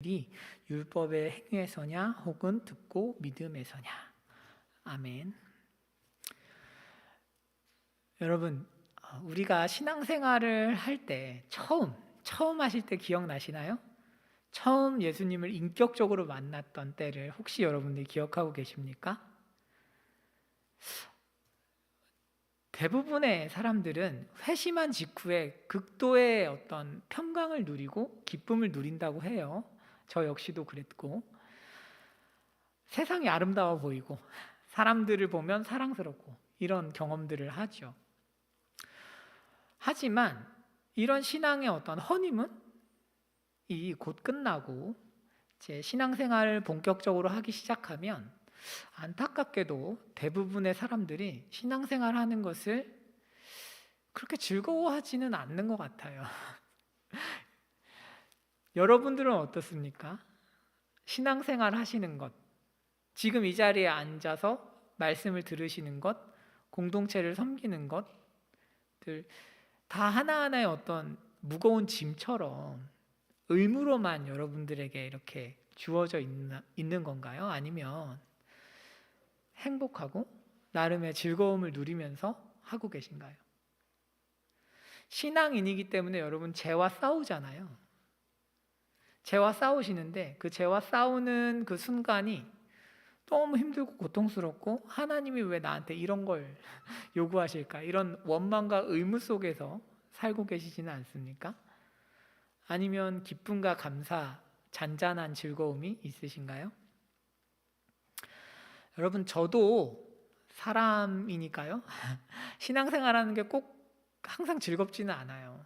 이 율법의 행위에서냐 혹은 듣고 믿음에서냐. 아멘. 여러분, 우리가 신앙생활을 할 때 처음 하실 때 기억나시나요? 처음 예수님을 인격적으로 만났던 때를 혹시 여러분들이 기억하고 계십니까? 대부분의 사람들은 회심한 직후에 극도의 어떤 평강을 누리고 기쁨을 누린다고 해요. 저 역시도 그랬고, 세상이 아름다워 보이고 사람들을 보면 사랑스럽고 이런 경험들을 하죠. 하지만 이런 신앙의 어떤 허님은 곧 끝나고 제 신앙생활을 본격적으로 하기 시작하면 안타깝게도 대부분의 사람들이 신앙생활하는 것을 그렇게 즐거워하지는 않는 것 같아요. 여러분들은 어떻습니까? 신앙생활 하시는 것, 지금 이 자리에 앉아서 말씀을 들으시는 것, 공동체를 섬기는 것들 다 하나하나의 어떤 무거운 짐처럼 의무로만 여러분들에게 이렇게 주어져 있는 건가요? 아니면 행복하고 나름의 즐거움을 누리면서 하고 계신가요? 신앙인이기 때문에 여러분 죄와 싸우잖아요. 죄와 싸우시는데 그 죄와 싸우는 그 순간이 너무 힘들고 고통스럽고 하나님이 왜 나한테 이런 걸 요구하실까? 이런 원망과 의무 속에서 살고 계시지는 않습니까? 아니면 기쁨과 감사, 잔잔한 즐거움이 있으신가요? 여러분, 저도 사람이니까요. 신앙생활하는 게 꼭 항상 즐겁지는 않아요.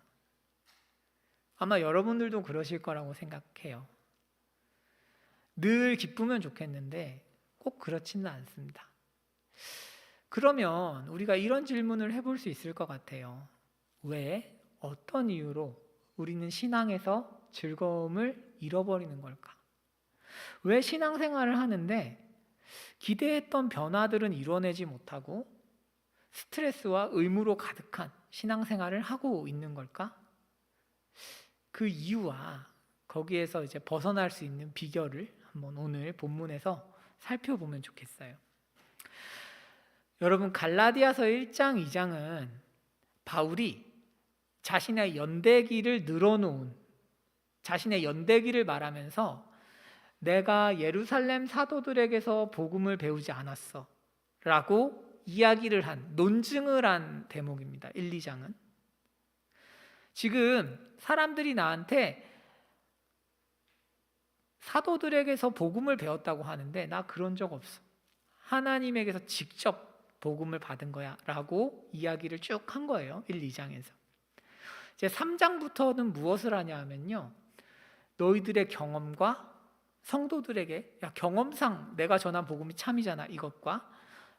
아마 여러분들도 그러실 거라고 생각해요. 늘 기쁘면 좋겠는데 꼭 그렇지는 않습니다. 그러면 우리가 이런 질문을 해볼 수 있을 것 같아요. 왜, 어떤 이유로 우리는 신앙에서 즐거움을 잃어버리는 걸까? 왜 신앙생활을 하는데 기대했던 변화들은 이뤄내지 못하고 스트레스와 의무로 가득한 신앙생활을 하고 있는 걸까? 그 이유와 거기에서 이제 벗어날 수 있는 비결을 한번 오늘 본문에서 살펴보면 좋겠어요. 여러분, 갈라디아서 1장, 2장은 바울이 자신의 연대기를 늘어놓은 자신의 연대기를 말하면서 내가 예루살렘 사도들에게서 복음을 배우지 않았어 라고 이야기를 한, 논증을 한 대목입니다. 1, 2장은 지금 사람들이 나한테 사도들에게서 복음을 배웠다고 하는데 나 그런 적 없어, 하나님에게서 직접 복음을 받은 거야 라고 이야기를 쭉 한 거예요. 1, 2장에서 이제 3장부터는 무엇을 하냐 하면요, 너희들의 경험과 성도들에게 경험상 내가 전한 복음이 참이잖아, 이것과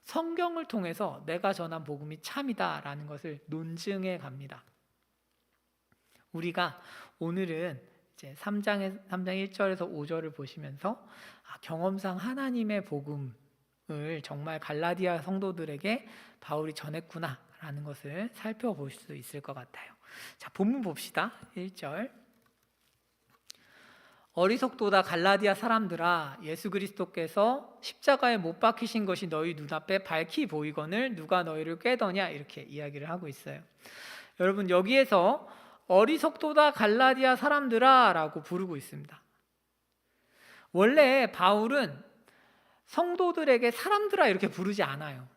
성경을 통해서 내가 전한 복음이 참이다 라는 것을 논증해 갑니다. 우리가 오늘은 이제 3장 1절에서 5절을 보시면서 경험상 하나님의 복음을 정말 갈라디아 성도들에게 바울이 전했구나 라는 것을 살펴볼 수 있을 것 같아요. 자, 본문 봅시다. 1절. 어리석도다 갈라디아 사람들아, 예수 그리스도께서 십자가에 못 박히신 것이 너희 눈앞에 밝히 보이거늘 누가 너희를 꾀더냐, 이렇게 이야기를 하고 있어요. 여러분, 여기에서 어리석도다 갈라디아 사람들아 라고 부르고 있습니다. 원래 바울은 성도들에게 사람들아 이렇게 부르지 않아요.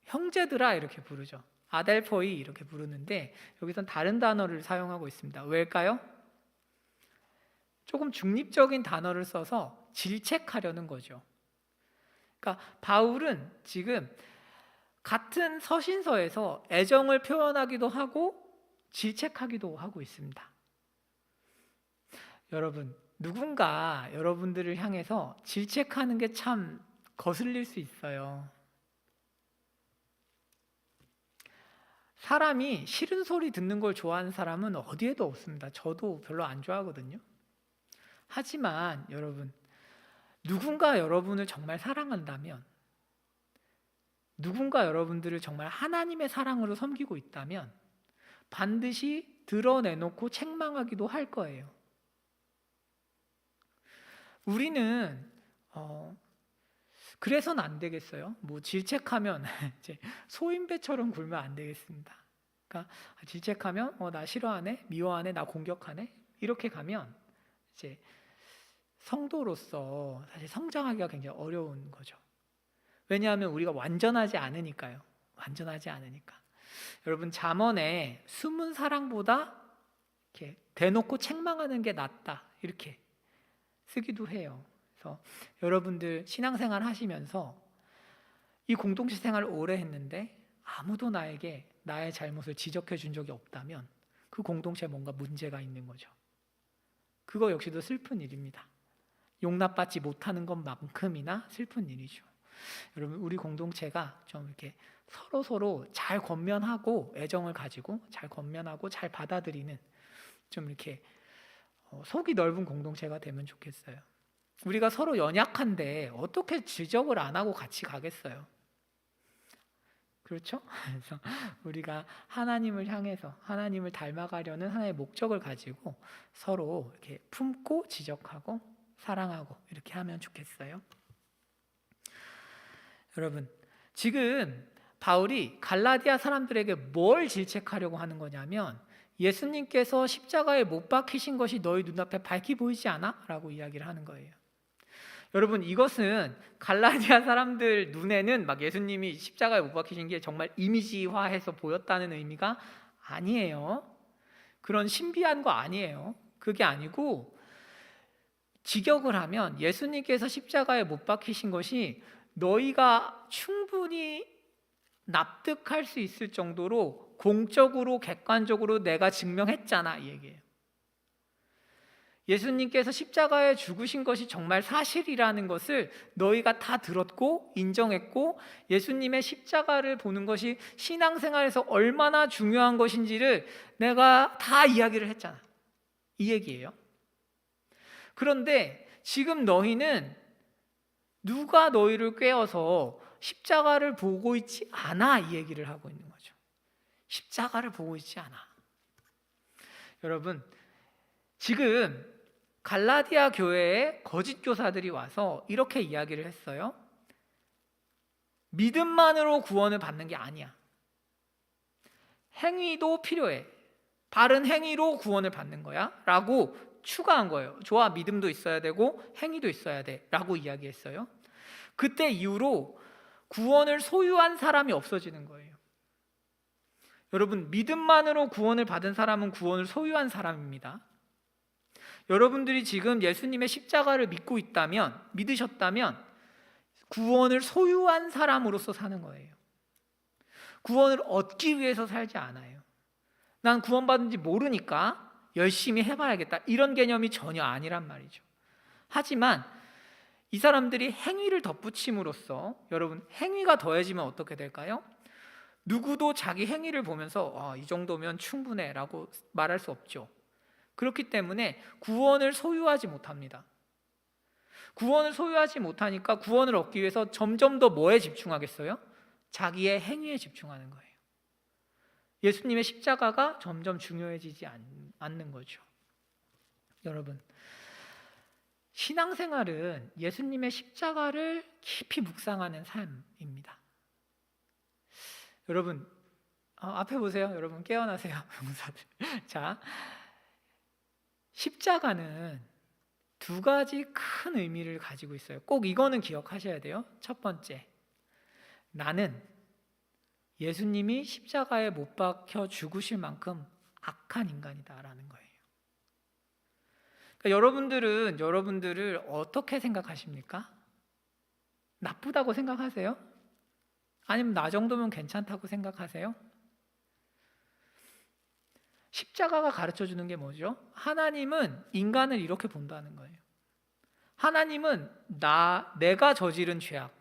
형제들아 이렇게 부르죠. 아델포이 이렇게 부르는데 여기선 다른 단어를 사용하고 있습니다. 왜일까요? 조금 중립적인 단어를 써서 질책하려는 거죠. 그러니까 바울은 지금 같은 서신서에서 애정을 표현하기도 하고 질책하기도 하고 있습니다. 여러분, 누군가 여러분들을 향해서 질책하는 게 참 거슬릴 수 있어요. 사람이 싫은 소리 듣는 걸 좋아하는 사람은 어디에도 없습니다. 저도 별로 안 좋아하거든요. 하지만 여러분, 누군가 여러분을 정말 사랑한다면, 누군가 여러분들을 정말 하나님의 사랑으로 섬기고 있다면 반드시 드러내놓고 책망하기도 할 거예요. 우리는 그래서는 안 되겠어요. 뭐 질책하면 이제 소인배처럼 굴면 안 되겠습니다. 그러니까 질책하면 나 싫어하네, 미워하네, 나 공격하네 이렇게 가면 이제 성도로서 사실 성장하기가 굉장히 어려운 거죠. 왜냐하면 우리가 완전하지 않으니까요. 완전하지 않으니까. 여러분 잠언에 숨은 사랑보다 이렇게 대놓고 책망하는 게 낫다 이렇게 쓰기도 해요. 그래서 여러분들 신앙생활 하시면서 이 공동체 생활을 오래 했는데 아무도 나에게 나의 잘못을 지적해 준 적이 없다면 그 공동체에 뭔가 문제가 있는 거죠. 그거 역시도 슬픈 일입니다. 용납받지 못하는 것만큼이나 슬픈 일이죠. 여러분 우리 공동체가 좀 이렇게 서로 잘 권면하고 애정을 가지고 잘 권면하고 잘 받아들이는 좀 이렇게 속이 넓은 공동체가 되면 좋겠어요. 우리가 서로 연약한데 어떻게 지적을 안 하고 같이 가겠어요? 그렇죠? 그래서 우리가 하나님을 향해서 하나님을 닮아가려는 하나의 목적을 가지고 서로 이렇게 품고 지적하고 사랑하고 이렇게 하면 좋겠어요. 여러분, 지금 바울이 갈라디아 사람들에게 뭘 질책하려고 하는 거냐면 예수님께서 십자가에 못 박히신 것이 너희 눈앞에 밝히 보이지 않아? 라고 이야기를 하는 거예요. 여러분 이것은 갈라디아 사람들 눈에는 막 예수님이 십자가에 못 박히신 게 정말 이미지화해서 보였다는 의미가 아니에요. 그런 신비한 거 아니에요. 그게 아니고 직역을 하면 예수님께서 십자가에 못 박히신 것이 너희가 충분히 납득할 수 있을 정도로 공적으로 객관적으로 내가 증명했잖아 이 얘기예요. 예수님께서 십자가에 죽으신 것이 정말 사실이라는 것을 너희가 다 들었고 인정했고 예수님의 십자가를 보는 것이 신앙생활에서 얼마나 중요한 것인지를 내가 다 이야기를 했잖아. 이 얘기예요. 그런데 지금 너희는 누가 너희를 꿰어서 십자가를 보고 있지 않아 이 얘기를 하고 있는 거죠. 십자가를 보고 있지 않아. 여러분 지금 갈라디아 교회에 거짓 교사들이 와서 이렇게 이야기를 했어요. 믿음만으로 구원을 받는 게 아니야. 행위도 필요해. 바른 행위로 구원을 받는 거야 라고 추가한 거예요. 좋아, 믿음도 있어야 되고 행위도 있어야 돼 라고 이야기했어요. 그때 이후로 구원을 소유한 사람이 없어지는 거예요. 여러분 믿음만으로 구원을 받은 사람은 구원을 소유한 사람입니다. 여러분들이 지금 예수님의 십자가를 믿고 있다면, 믿으셨다면 구원을 소유한 사람으로서 사는 거예요. 구원을 얻기 위해서 살지 않아요. 난 구원받은지 모르니까 열심히 해봐야겠다 이런 개념이 전혀 아니란 말이죠. 하지만 이 사람들이 행위를 덧붙임으로써 여러분 행위가 더해지면 어떻게 될까요? 누구도 자기 행위를 보면서 이 정도면 충분해 라고 말할 수 없죠. 그렇기 때문에 구원을 소유하지 못합니다. 구원을 소유하지 못하니까 구원을 얻기 위해서 점점 더 뭐에 집중하겠어요? 자기의 행위에 집중하는 거예요. 예수님의 십자가가 점점 중요해지지 않는 거죠. 여러분 신앙생활은 예수님의 십자가를 깊이 묵상하는 삶입니다. 여러분 앞에 보세요. 여러분 깨어나세요. 병사들. 자, 십자가는 두 가지 큰 의미를 가지고 있어요. 꼭 이거는 기억하셔야 돼요. 첫 번째, 나는 예수님이 십자가에 못 박혀 죽으실 만큼 악한 인간이다라는 거예요. 그러니까 여러분들은 여러분들을 어떻게 생각하십니까? 나쁘다고 생각하세요? 아니면 나 정도면 괜찮다고 생각하세요? 십자가가 가르쳐주는 게 뭐죠? 하나님은 인간을 이렇게 본다는 거예요. 하나님은 내가 저지른 죄악,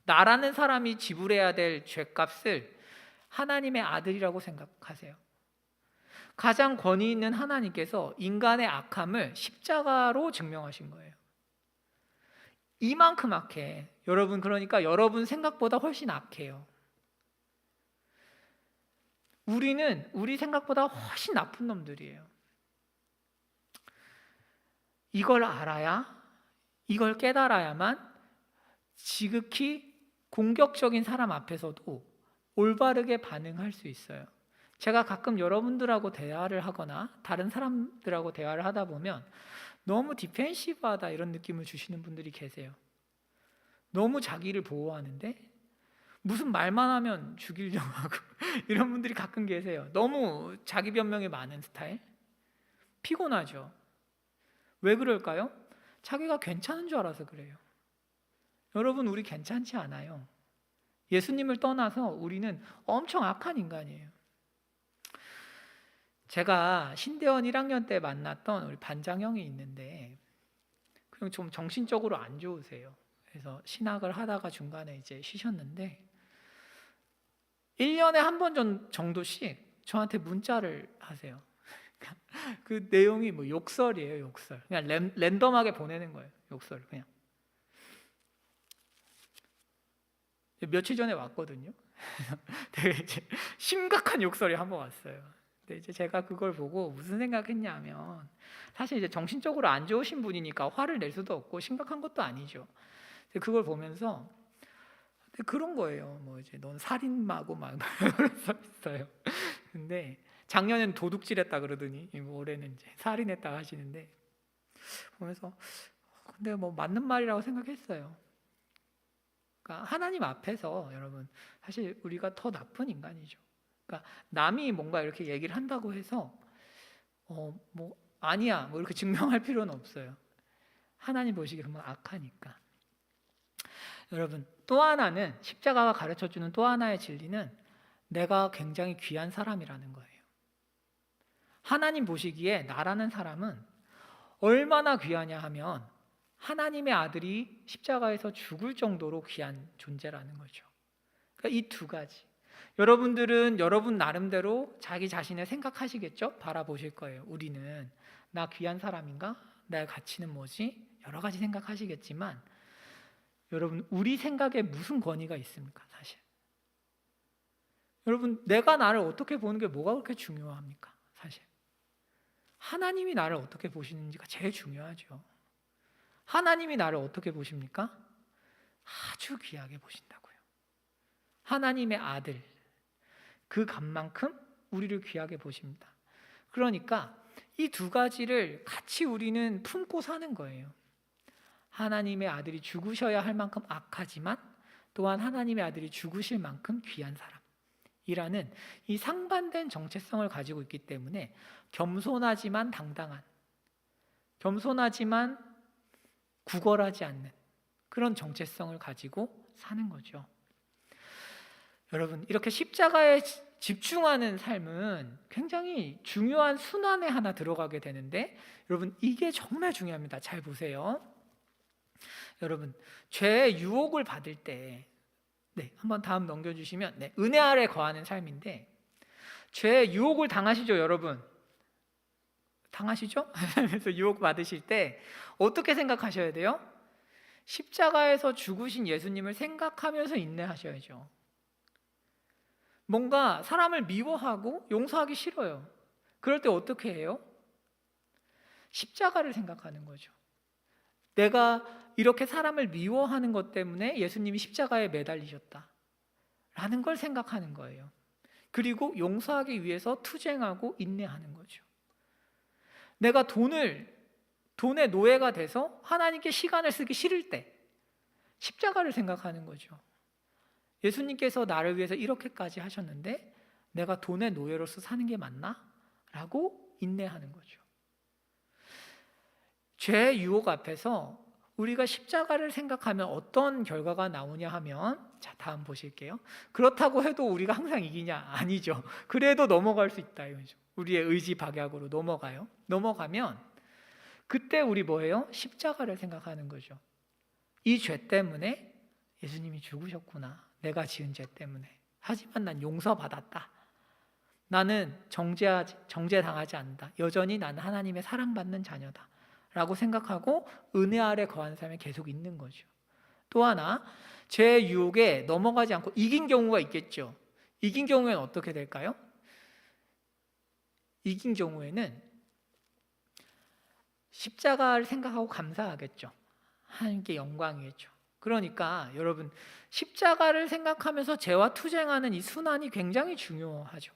나라는 사람이 지불해야 될 죄값을 하나님의 아들이라고 생각하세요. 가장 권위 있는 하나님께서 인간의 악함을 십자가로 증명하신 거예요. 이만큼 악해. 여러분 그러니까 여러분 생각보다 훨씬 악해요. 우리는 우리 생각보다 훨씬 나쁜 놈들이에요. 이걸 알아야 이걸 깨달아야만 지극히 공격적인 사람 앞에서도 올바르게 반응할 수 있어요. 제가 가끔 여러분들하고 대화를 하거나 다른 사람들하고 대화를 하다 보면 너무 디펜시브하다 이런 느낌을 주시는 분들이 계세요. 너무 자기를 보호하는데 무슨 말만 하면 죽이려고 하고 이런 분들이 가끔 계세요. 너무 자기 변명이 많은 스타일. 피곤하죠. 왜 그럴까요? 자기가 괜찮은 줄 알아서 그래요. 여러분, 우리 괜찮지 않아요. 예수님을 떠나서 우리는 엄청 악한 인간이에요. 제가 신대원 1학년 때 만났던 우리 반장형이 있는데 그냥 좀 정신적으로 안 좋으세요. 그래서 신학을 하다가 중간에 이제 쉬셨는데 1년에 한 번 정도씩 저한테 문자를 하세요. 그 내용이 뭐 욕설이에요, 욕설. 그냥 랜덤하게 보내는 거예요, 욕설 그냥. 며칠 전에 왔거든요. 되게 이제 심각한 욕설이 한 번 왔어요. 근데 이제 제가 그걸 보고 무슨 생각했냐면 사실 이제 정신적으로 안 좋으신 분이니까 화를 낼 수도 없고 심각한 것도 아니죠. 그걸 보면서 그런 거예요. 뭐 이제 넌 살인마고 막 있어요. 근데 작년엔 도둑질했다 그러더니 올해는 이제 살인했다 하시는데 보면서 근데 뭐 맞는 말이라고 생각했어요. 그러니까 하나님 앞에서 여러분 사실 우리가 더 나쁜 인간이죠. 그러니까 남이 뭔가 이렇게 얘기를 한다고 해서 뭐 아니야 뭐 이렇게 증명할 필요는 없어요. 하나님 보시기에 보면 악하니까. 여러분, 또 하나는 십자가가 가르쳐주는 또 하나의 진리는 내가 굉장히 귀한 사람이라는 거예요. 하나님 보시기에 나라는 사람은 얼마나 귀하냐 하면 하나님의 아들이 십자가에서 죽을 정도로 귀한 존재라는 거죠. 그러니까 이 두 가지. 여러분들은 여러분 나름대로 자기 자신을 생각하시겠죠? 바라보실 거예요. 우리는 나 귀한 사람인가? 나의 가치는 뭐지? 여러 가지 생각하시겠지만 여러분, 우리 생각에 무슨 권위가 있습니까? 사실. 여러분, 내가 나를 어떻게 보는 게 뭐가 그렇게 중요합니까? 사실. 하나님이 나를 어떻게 보시는지가 제일 중요하죠. 하나님이 나를 어떻게 보십니까? 아주 귀하게 보신다고요. 하나님의 아들, 그 값만큼 우리를 귀하게 보십니다. 그러니까 이 두 가지를 같이 우리는 품고 사는 거예요. 하나님의 아들이 죽으셔야 할 만큼 악하지만 또한 하나님의 아들이 죽으실 만큼 귀한 사람이라는 이 상반된 정체성을 가지고 있기 때문에 겸손하지만 당당한, 겸손하지만 구걸하지 않는 그런 정체성을 가지고 사는 거죠. 여러분, 이렇게 십자가에 집중하는 삶은 굉장히 중요한 순환에 하나 들어가게 되는데 여러분, 이게 정말 중요합니다. 잘 보세요. 여러분, 죄의 유혹을 받을 때 한번 다음 넘겨주시면 은혜 아래 거하는 삶인데 죄의 유혹을 당하시죠, 여러분? 당하시죠? 그래서 유혹 받으실 때 어떻게 생각하셔야 돼요? 십자가에서 죽으신 예수님을 생각하면서 인내하셔야죠. 뭔가 사람을 미워하고 용서하기 싫어요. 그럴 때 어떻게 해요? 십자가를 생각하는 거죠. 내가 이렇게 사람을 미워하는 것 때문에 예수님이 십자가에 매달리셨다 라는 걸 생각하는 거예요. 그리고 용서하기 위해서 투쟁하고 인내하는 거죠. 내가 돈의 노예가 돼서 하나님께 시간을 쓰기 싫을 때 십자가를 생각하는 거죠. 예수님께서 나를 위해서 이렇게까지 하셨는데 내가 돈의 노예로서 사는 게 맞나? 라고 인내하는 거죠. 죄의 유혹 앞에서 우리가 십자가를 생각하면 어떤 결과가 나오냐 하면 자, 다음 보실게요. 그렇다고 해도 우리가 항상 이기냐? 아니죠. 그래도 넘어갈 수 있다 이거죠. 우리의 의지 박약으로 넘어가요. 넘어가면 그때 우리 뭐예요? 십자가를 생각하는 거죠. 이 죄 때문에 예수님이 죽으셨구나. 내가 지은 죄 때문에. 하지만 난 용서받았다. 나는 정죄당하지 않는다. 여전히 나는 하나님의 사랑받는 자녀다. 라고 생각하고 은혜 아래 거하는 삶에 계속 있는 거죠. 또 하나, 죄의 유혹에 넘어가지 않고 이긴 경우가 있겠죠. 이긴 경우에는 어떻게 될까요? 이긴 경우에는 십자가를 생각하고 감사하겠죠. 하나님께 영광이겠죠. 그러니까 여러분, 십자가를 생각하면서 죄와 투쟁하는 이 순환이 굉장히 중요하죠.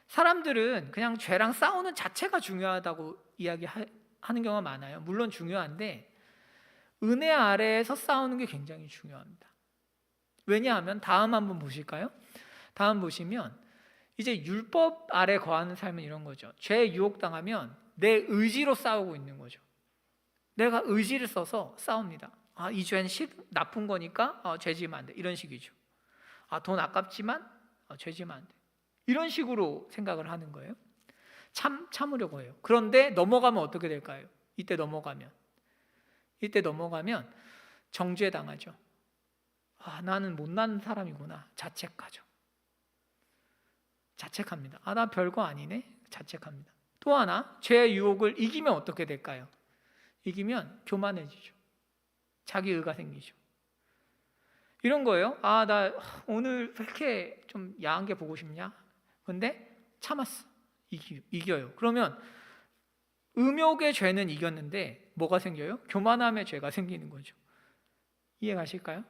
사람들은 그냥 죄랑 싸우는 자체가 중요하다고 이야기하는 경우가 많아요. 물론 중요한데 은혜 아래에서 싸우는 게 굉장히 중요합니다. 왜냐하면 다음 한번 보실까요? 다음 보시면 이제 율법 아래 거하는 삶은 이런 거죠. 죄에 유혹당하면 내 의지로 싸우고 있는 거죠. 내가 의지를 써서 싸웁니다. 이 죄는 나쁜 거니까 죄 지으면 안 돼. 이런 식이죠. 돈 아깝지만 죄 지으면 안 돼. 이런 식으로 생각을 하는 거예요. 참으려고 해요. 그런데 넘어가면 어떻게 될까요? 이때 넘어가면 정죄 당하죠. 나는 못난 사람이구나. 자책하죠. 자책합니다. 나 별거 아니네. 자책합니다. 또 하나, 죄의 유혹을 이기면 어떻게 될까요? 이기면 교만해지죠. 자기의가 생기죠. 이런 거예요. 나 오늘 왜 이렇게 좀 야한 게 보고 싶냐? 근데 참았어. 이겨요. 그러면 음욕의 죄는 이겼는데 뭐가 생겨요? 교만함의 죄가 생기는 거죠. 이해 가실까요?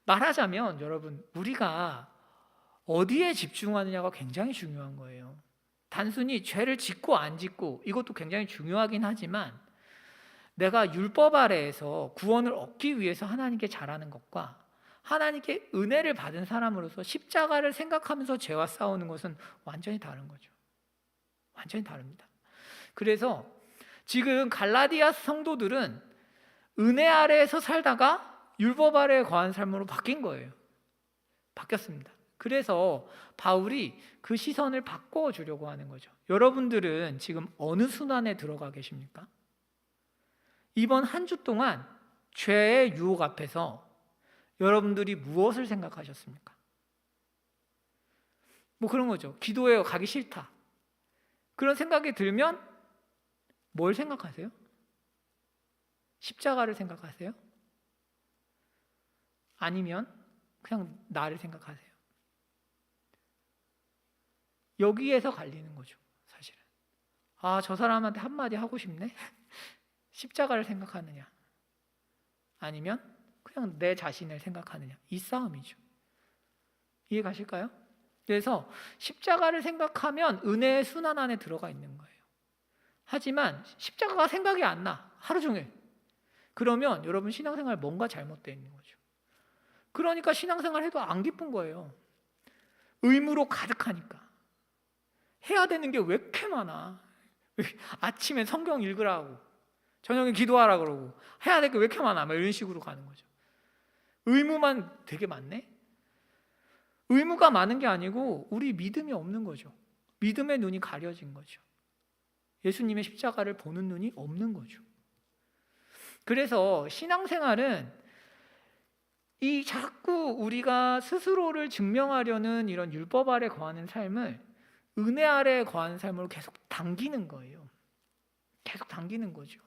말하자면 여러분, 우리가 어디에 집중하느냐가 굉장히 중요한 거예요. 단순히 죄를 짓고 안 짓고 이것도 굉장히 중요하긴 하지만 내가 율법 아래에서 구원을 얻기 위해서 하나님께 잘하는 것과 하나님께 은혜를 받은 사람으로서 십자가를 생각하면서 죄와 싸우는 것은 완전히 다른 거죠. 완전히 다릅니다. 그래서 지금 갈라디아 성도들은 은혜 아래에서 살다가 율법 아래에 거한 삶으로 바뀐 거예요. 바뀌었습니다. 그래서 바울이 그 시선을 바꿔주려고 하는 거죠. 여러분들은 지금 어느 순환에 들어가 계십니까? 이번 한 주 동안 죄의 유혹 앞에서 여러분들이 무엇을 생각하셨습니까? 뭐 그런 거죠. 기도에 가기 싫다. 그런 생각이 들면 뭘 생각하세요? 십자가를 생각하세요? 아니면 그냥 나를 생각하세요? 여기에서 갈리는 거죠, 사실은. 저 사람한테 한마디 하고 싶네? 십자가를 생각하느냐? 아니면 그냥 내 자신을 생각하느냐? 이 싸움이죠. 이해 가실까요? 그래서 십자가를 생각하면 은혜의 순환 안에 들어가 있는 거예요. 하지만 십자가가 생각이 안 나, 하루 종일. 그러면 여러분 신앙생활 뭔가 잘못되어 있는 거죠. 그러니까 신앙생활 해도 안 기쁜 거예요. 의무로 가득하니까. 해야 되는 게 왜 이렇게 많아? 아침에 성경 읽으라고, 저녁에 기도하라 그러고, 해야 될 게 왜 이렇게 많아? 이런 식으로 가는 거죠. 의무만 되게 많네? 의무가 많은 게 아니고 우리 믿음이 없는 거죠. 믿음의 눈이 가려진 거죠. 예수님의 십자가를 보는 눈이 없는 거죠. 그래서 신앙생활은 이 자꾸 우리가 스스로를 증명하려는 이런 율법 아래 거하는 삶을 은혜 아래 거하는 삶으로 계속 당기는 거예요. 계속 당기는 거죠.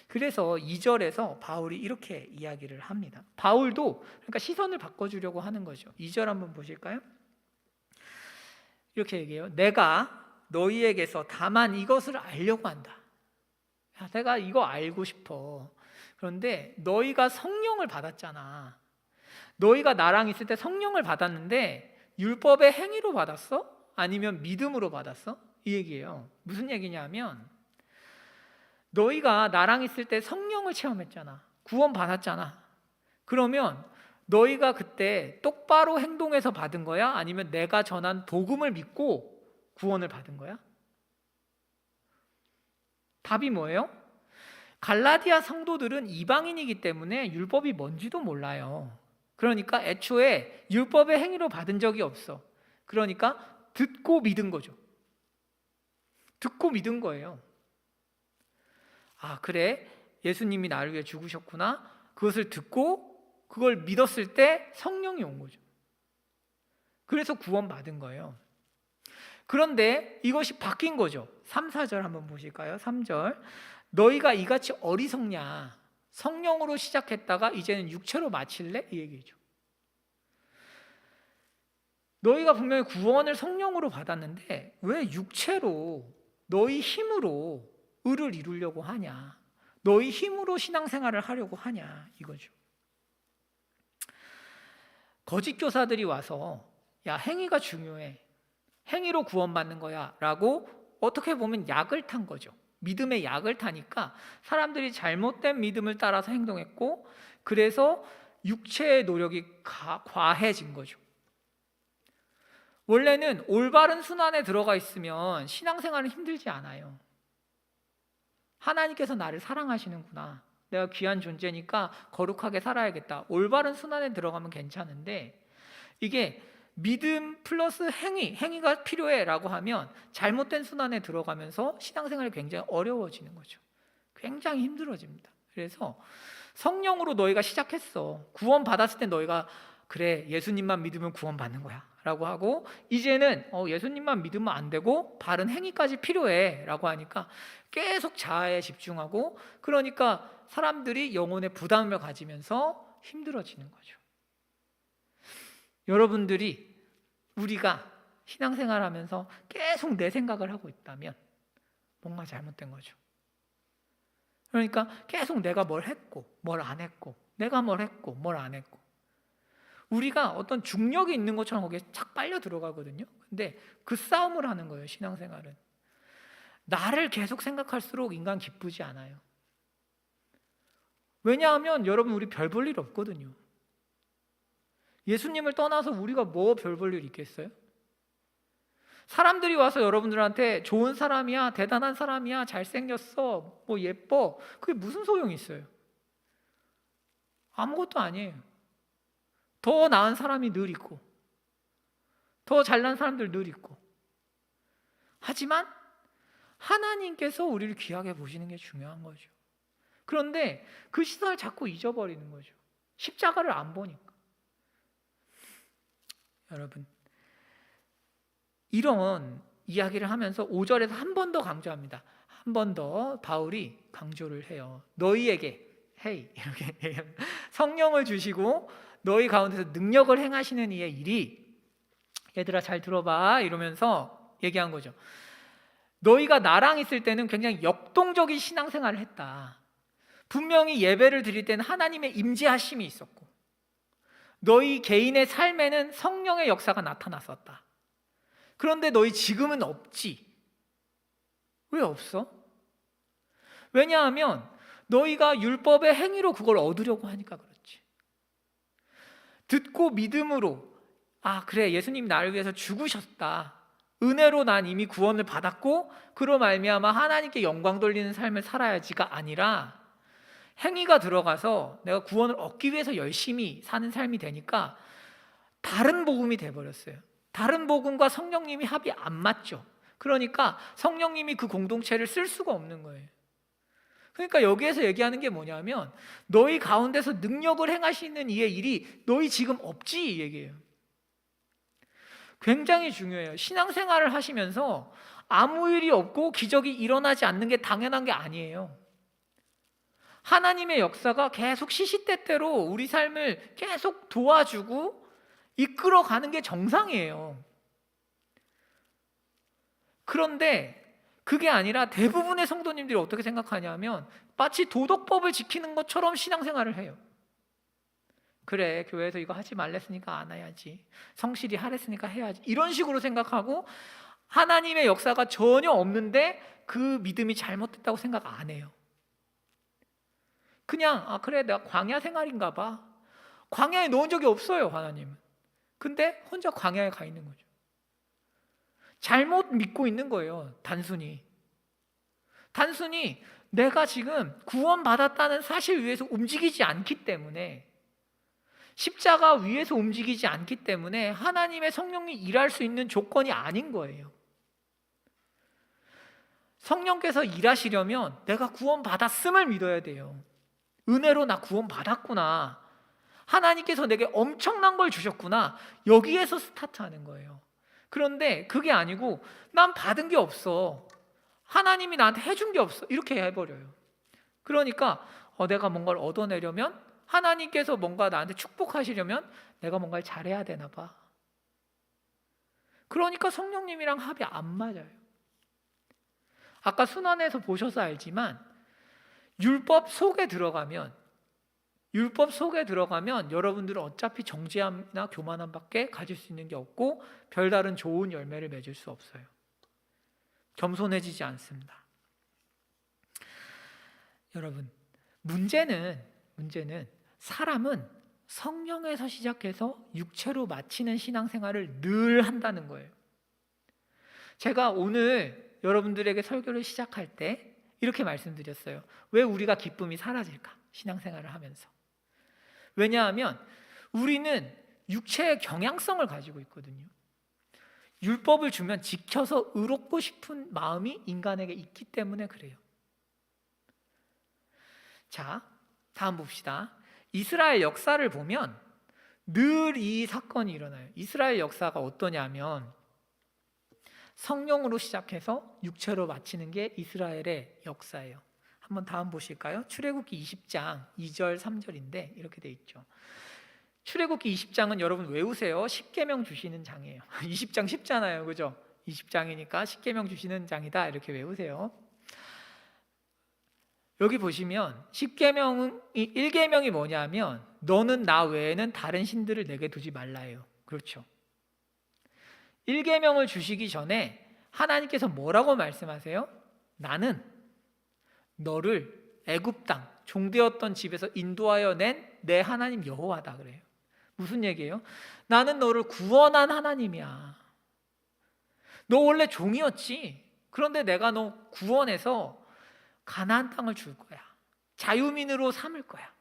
그래서 2절에서 바울이 이렇게 이야기를 합니다. 바울도 그러니까 시선을 바꿔주려고 하는 거죠. 2절 한번 보실까요? 이렇게 얘기해요. 내가 너희에게서 다만 이것을 알려고 한다. 내가 이거 알고 싶어. 그런데 너희가 성령을 받았잖아. 너희가 나랑 있을 때 성령을 받았는데 율법의 행위로 받았어? 아니면 믿음으로 받았어? 이 얘기예요. 무슨 얘기냐면 너희가 나랑 있을 때 성령을 체험했잖아. 구원 받았잖아. 그러면 너희가 그때 똑바로 행동해서 받은 거야? 아니면 내가 전한 복음을 믿고 구원을 받은 거야? 답이 뭐예요? 갈라디아 성도들은 이방인이기 때문에 율법이 뭔지도 몰라요. 그러니까 애초에 율법의 행위로 받은 적이 없어. 그러니까 듣고 믿은 거죠. 듣고 믿은 거예요. 그래, 예수님이 나를 위해 죽으셨구나. 그것을 듣고 그걸 믿었을 때 성령이 온 거죠. 그래서 구원받은 거예요. 그런데 이것이 바뀐 거죠. 3, 4절 한번 보실까요? 3절. 너희가 이같이 어리석냐? 성령으로 시작했다가 이제는 육체로 마칠래? 이 얘기죠. 너희가 분명히 구원을 성령으로 받았는데 왜 육체로 너희 힘으로 의를 이루려고 하냐? 너희 힘으로 신앙생활을 하려고 하냐 이거죠. 거짓 교사들이 와서 야, 행위가 중요해, 행위로 구원받는 거야 라고 어떻게 보면 약을 탄 거죠. 믿음의 약을 타니까 사람들이 잘못된 믿음을 따라서 행동했고, 그래서 육체의 노력이 과해진 거죠. 원래는 올바른 순환에 들어가 있으면 신앙생활은 힘들지 않아요. 하나님께서 나를 사랑하시는구나, 내가 귀한 존재니까 거룩하게 살아야겠다, 올바른 순환에 들어가면 괜찮은데, 이게 믿음 플러스 행위가 필요해 라고 하면 잘못된 순환에 들어가면서 신앙생활이 굉장히 어려워지는 거죠. 굉장히 힘들어집니다. 그래서 성령으로 너희가 시작했어, 구원 받았을 때 너희가 그래 예수님만 믿으면 구원 받는 거야 라고 하고, 이제는 예수님만 믿으면 안 되고 바른 행위까지 필요해 라고 하니까 계속 자아에 집중하고, 그러니까 사람들이 영혼의 부담을 가지면서 힘들어지는 거죠. 여러분들이, 우리가 신앙생활하면서 계속 내 생각을 하고 있다면 뭔가 잘못된 거죠. 그러니까 계속 내가 뭘 했고 뭘 안 했고, 내가 뭘 했고 뭘 안 했고, 우리가 어떤 중력이 있는 것처럼 거기에 착 빨려 들어가거든요. 근데 그 싸움을 하는 거예요. 신앙생활은 나를 계속 생각할수록 인간 기쁘지 않아요. 왜냐하면 여러분, 우리 별 볼 일 없거든요. 예수님을 떠나서 우리가 뭐 별 볼 일 있겠어요? 사람들이 와서 여러분들한테 좋은 사람이야, 대단한 사람이야, 잘생겼어, 뭐 예뻐, 그게 무슨 소용이 있어요? 아무것도 아니에요. 더 나은 사람이 늘 있고, 더 잘난 사람들 늘 있고. 하지만 하나님께서 우리를 귀하게 보시는 게 중요한 거죠. 그런데 그 시선을 자꾸 잊어버리는 거죠. 십자가를 안 보니까. 여러분, 이런 이야기를 하면서 5절에서 한 번 더 강조합니다. 한 번 더 바울이 강조를 해요. 너희에게 이렇게 성령을 주시고 너희 가운데서 능력을 행하시는 이의 일이, 얘들아 잘 들어봐 이러면서 얘기한 거죠. 너희가 나랑 있을 때는 굉장히 역동적인 신앙생활을 했다. 분명히 예배를 드릴 때는 하나님의 임재하심이 있었고, 너희 개인의 삶에는 성령의 역사가 나타났었다. 그런데 너희 지금은 없지. 왜 없어? 왜냐하면 너희가 율법의 행위로 그걸 얻으려고 하니까 그렇지. 듣고 믿음으로, 아 그래 예수님이 나를 위해서 죽으셨다, 은혜로 난 이미 구원을 받았고 그로 말미암아 하나님께 영광 돌리는 삶을 살아야지가 아니라, 행위가 들어가서 내가 구원을 얻기 위해서 열심히 사는 삶이 되니까 다른 복음이 돼버렸어요. 다른 복음과 성령님이 합이 안 맞죠. 그러니까 성령님이 그 공동체를 쓸 수가 없는 거예요. 그러니까 여기에서 얘기하는 게 뭐냐면, 너희 가운데서 능력을 행하시는 이의 일이 너희 지금 없지 이 얘기예요. 굉장히 중요해요. 신앙생활을 하시면서 아무 일이 없고 기적이 일어나지 않는 게 당연한 게 아니에요. 하나님의 역사가 계속 시시때때로 우리 삶을 계속 도와주고 이끌어가는 게 정상이에요. 그런데 그게 아니라 대부분의 성도님들이 어떻게 생각하냐면, 마치 도덕법을 지키는 것처럼 신앙생활을 해요. 그래 교회에서 이거 하지 말랬으니까 안 해야지, 성실히 하랬으니까 해야지, 이런 식으로 생각하고 하나님의 역사가 전혀 없는데 그 믿음이 잘못됐다고 생각 안 해요. 그냥 아 그래 내가 광야 생활인가 봐, 광야에 놓은 적이 없어요 하나님은. 근데 혼자 광야에 가 있는 거죠. 잘못 믿고 있는 거예요. 단순히 내가 지금 구원받았다는 사실 위에서 움직이지 않기 때문에, 십자가 위에서 움직이지 않기 때문에 하나님의 성령이 일할 수 있는 조건이 아닌 거예요. 성령께서 일하시려면 내가 구원받았음을 믿어야 돼요. 은혜로 나 구원받았구나, 하나님께서 내게 엄청난 걸 주셨구나, 여기에서 스타트하는 거예요. 그런데 그게 아니고 난 받은 게 없어, 하나님이 나한테 해준 게 없어, 이렇게 해버려요. 그러니까 내가 뭔가를 얻어내려면, 하나님께서 뭔가 나한테 축복하시려면 내가 뭔가를 잘해야 되나 봐. 그러니까 성령님이랑 합이 안 맞아요. 아까 순환에서 보셔서 알지만 율법 속에 들어가면 여러분들은 어차피 정죄함이나 교만함밖에 가질 수 있는 게 없고 별다른 좋은 열매를 맺을 수 없어요. 겸손해지지 않습니다. 여러분, 문제는 사람은 성령에서 시작해서 육체로 마치는 신앙생활을 늘 한다는 거예요. 제가 오늘 여러분들에게 설교를 시작할 때 이렇게 말씀드렸어요. 왜 우리가 기쁨이 사라질까? 신앙생활을 하면서. 왜냐하면 우리는 육체의 경향성을 가지고 있거든요. 율법을 주면 지켜서 의롭고 싶은 마음이 인간에게 있기 때문에 그래요. 자, 다음 봅시다. 이스라엘 역사를 보면 늘 이 사건이 일어나요. 이스라엘 역사가 어떠냐면 성령으로 시작해서 육체로 마치는 게 이스라엘의 역사예요. 한번 다음 보실까요? 출애굽기 20장 2절 3절인데 이렇게 돼 있죠. 출애굽기 20장은 여러분 외우세요. 십계명 주시는 장이에요. 20장 쉽잖아요, 그죠? 20장이니까 십계명 주시는 장이다 이렇게 외우세요. 여기 보시면 1계명이 뭐냐면 너는 나 외에는 다른 신들을 내게 두지 말라예요. 그렇죠? 1계명을 주시기 전에 하나님께서 뭐라고 말씀하세요? 나는 너를 애굽 땅 종되었던 집에서 인도하여 낸 내 하나님 여호와다 그래요. 무슨 얘기예요? 나는 너를 구원한 하나님이야. 너 원래 종이었지. 그런데 내가 너 구원해서 가나안 땅을 줄 거야. 자유민으로 삼을 거야.